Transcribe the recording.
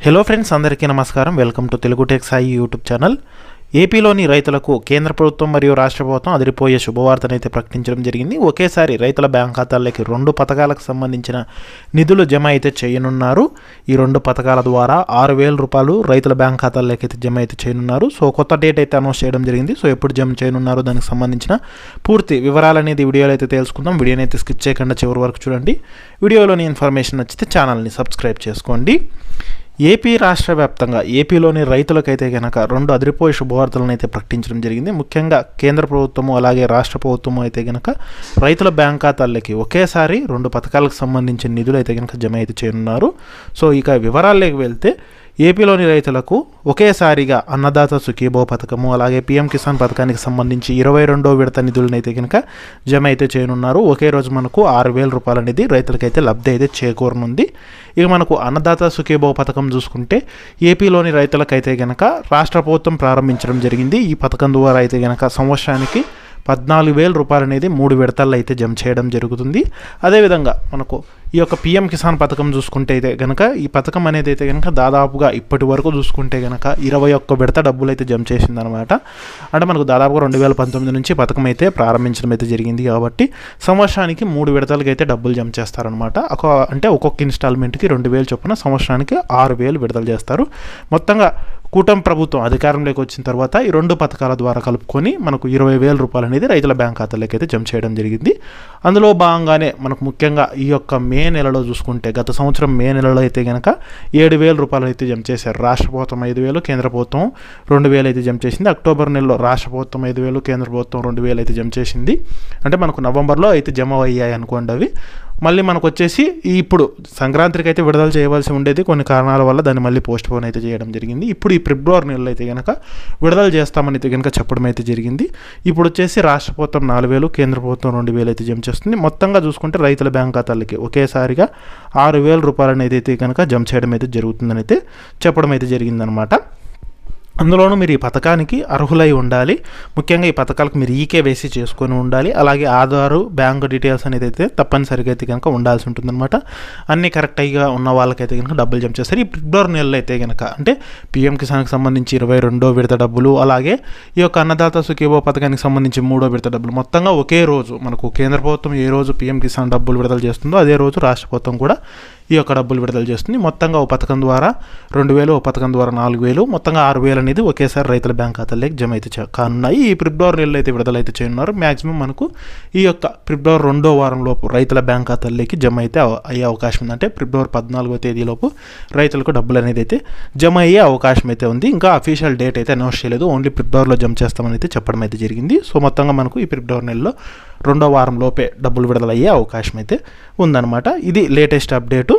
Hello friends, అందరికీ నమస్కారం. Welcome to Telugu tech Sai YouTube channel. ఏపీలోని రైతులకు కేంద్ర ప్రభుత్వం మరియు రాష్ట్ర ప్రభుత్వం అదిరిపోయే శుభవార్తనైతే ప్రకటించడం జరిగింది. ఒకేసారి రైతుల బ్యాంక్ ఖాతాల్లోకి 2 పథకాలకు సంబంధించిన నిధులు జమ అయితే చేయనున్నారు. ఈ 2 పథకాల ద్వారా 6,000 రూపాయలు రైతుల బ్యాంక్ ఖాతాల్లోకి అయితే జమ అయితే చేయనున్నారు. సో కొత్త డేట్ అయితే అనౌన్స్ చేయడం జరిగింది. సో ఎప్పుడు జమ చేయనున్నారో దానికి సంబంధించిన పూర్తి వివరాలు అనేది వీడియోలో అయితే తెలుసుకుందాం. వీడియోని అయితే స్కిప్ చేయకుండా చివరి వరకు చూడండి. వీడియోలోని ఇన్ఫర్మేషన్ నచ్చితే ఛానల్ని సబ్స్క్రైబ్ చేసుకోండి. ఏపీ రాష్ట్ర వ్యాప్తంగా ఏపీలోని రైతులకైతే కనుక 2 అదిరిపోయే శుభవార్తలను అయితే ప్రకటించడం జరిగింది. ముఖ్యంగా కేంద్ర ప్రభుత్వము అలాగే రాష్ట్ర ప్రభుత్వము అయితే కనుక రైతుల బ్యాంక్ ఖాతాలకి ఒకేసారి 2 పథకాలకు సంబంధించిన నిధులు అయితే కనుక జమ అయితే చేయనున్నారు. సో ఇక వివరాల్లోకి వెళ్తే ఏపీలోని రైతులకు ఒకేసారిగా అన్నదాత సుఖీభవ పథకము అలాగే పీఎం కిసాన్ పథకానికి సంబంధించి 22వ విడత నిధులను అయితే కనుక జమ అయితే చేయనున్నారు. ఒకే రోజు మనకు 6,000 రూపాయలు అనేది రైతులకైతే లబ్ధి అయితే చేకూరనుంది. ఇక మనకు అన్నదాత సుఖీభవ పథకం చూసుకుంటే ఏపీలోని రైతులకైతే కనుక రాష్ట్ర ప్రభుత్వం ప్రారంభించడం జరిగింది. ఈ పథకం ద్వారా అయితే కనుక సంవత్సరానికి 14,000 రూపాయలు అనేది 3 విడతల్లో అయితే జమ చేయడం జరుగుతుంది. అదేవిధంగా మనకు ఈ యొక్క పీఎం కిసాన్ పథకం చూసుకుంటే అయితే కనుక ఈ పథకం అనేది అయితే కనుక దాదాపుగా ఇప్పటి వరకు చూసుకుంటే కనుక 21 విడత డబ్బులు అయితే జమ చేసిందనమాట. అంటే మనకు దాదాపుగా 2019 నుంచి పథకం అయితే ప్రారంభించడం అయితే జరిగింది. కాబట్టి సంవత్సరానికి 3 విడతలకు అయితే డబ్బులు జమ చేస్తారనమాట. అంటే ఒక్కొక్క ఇన్స్టాల్మెంట్కి 2,000 చొప్పున సంవత్సరానికి 6,000 విడుదల చేస్తారు. మొత్తంగా కూటమి ప్రభుత్వం అధికారంలోకి వచ్చిన తర్వాత ఈ 2 పథకాల ద్వారా కలుపుకొని మనకు 20,000 రూపాయలు అనేది రైతుల బ్యాంక్ ఖాతాలోకి అయితే జమ చేయడం జరిగింది. అందులో భాగంగానే మనకు ముఖ్యంగా ఈ యొక్క మే నెలలో చూసుకుంటే గత సంవత్సరం మే నెలలో అయితే కనుక 7,000 రూపాయలు అయితే జమ చేశారు. రాష్ట్ర ప్రభుత్వం 5,000, కేంద్ర ప్రభుత్వం 2,000 అయితే జమ చేసింది. అక్టోబర్ నెలలో రాష్ట్ర ప్రభుత్వం 5,000, కేంద్ర ప్రభుత్వం 2,000 అయితే జమ చేసింది. అంటే మనకు నవంబర్లో అయితే జమ అయ్యాయి అనుకోండి. అవి మళ్ళీ మనకు వచ్చేసి ఇప్పుడు సంక్రాంతికి అయితే విడుదల చేయవలసి ఉండేది. కొన్ని కారణాల వల్ల దాన్ని మళ్ళీ పోస్ట్ పోన్ అయితే చేయడం జరిగింది. ఇప్పుడు ఈ ఫిబ్రవరి నెలలో అయితే కనుక విడుదల చేస్తామని అయితే కనుక చెప్పడం అయితే జరిగింది. ఇప్పుడు వచ్చేసి రాష్ట్ర ప్రభుత్వం 4,000, కేంద్ర ప్రభుత్వం 2,000 అయితే జమ చేస్తుంది. మొత్తంగా చూసుకుంటే రైతుల బ్యాంక్ ఖాతాలకి ఒకేసారిగా 6,000 రూపాయలు అయితే కనుక జమ చేయడం అయితే జరుగుతుందని అయితే చెప్పడం అయితే జరిగిందనమాట. అందులోనూ మీరు ఈ పథకానికి అర్హులై ఉండాలి. ముఖ్యంగా ఈ పథకాలకు మీరు ఈకేవైసీ చేసుకొని ఉండాలి. అలాగే ఆధారు, బ్యాంకు డీటెయిల్స్ అనేది అయితే తప్పనిసరిగా అయితే కనుక ఉండాల్సి ఉంటుందన్నమాట. అన్నీ కరెక్ట్గా ఉన్న వాళ్ళకైతే కనుక డబ్బులు జమ చేస్తారు. ఈ ఫిబ్రవరి నెలలో అయితే కనుక అంటే పీఎం కిసాన్కి సంబంధించి 22వ విడత డబ్బులు, అలాగే ఈ యొక్క అన్నదాత సుఖీభవ పథకానికి సంబంధించి 3వ విడత డబ్బులు మొత్తంగా ఒకే రోజు మనకు కేంద్ర ప్రభుత్వం ఏ రోజు పీఎం కిసాన్ డబ్బులు విడుదల చేస్తుందో అదే రోజు రాష్ట్ర ప్రభుత్వం కూడా ఈ యొక్క డబ్బులు విడుదల చేస్తుంది. మొత్తంగా ఓ పథకం ద్వారా 2,000, ఓ పథకం ద్వారా 4,000, మొత్తంగా 6,000 అనేది ఒకేసారి రైతుల బ్యాంక్ ఖాతాలోకి జమ అయితే కానున్నాయి. ఈ ఫిబ్రవరి నెలలో అయితే విడుదల అయితే చేయనున్నారు. మ్యాక్సిమం మనకు ఈ యొక్క ఫిబ్రవరి 2వ వారంలోపు రైతుల బ్యాంక్ ఖాతాల్లోకి జమ అయితే అయ్యే అవకాశం ఉంది. అంటే ఫిబ్రవరి 14వ తేదీలోపు రైతులకు డబ్బులు అనేది అయితే జమ అయ్యే అవకాశం అయితే ఉంది. ఇంకా అఫీషియల్ డేట్ అయితే అనౌన్స్ చేయలేదు. ఓన్లీ ఫిబ్రవరిలో జమ చేస్తామని అయితే చెప్పడం అయితే జరిగింది. సో మొత్తంగా మనకు ఈ ఫిబ్రవరి నెలలో 2వ వారం లోపే డబ్బులు విడుదల అయ్యే అవకాశం అయితే ఉందన్నమాట. ఇది లేటెస్ట్ అప్డేటు.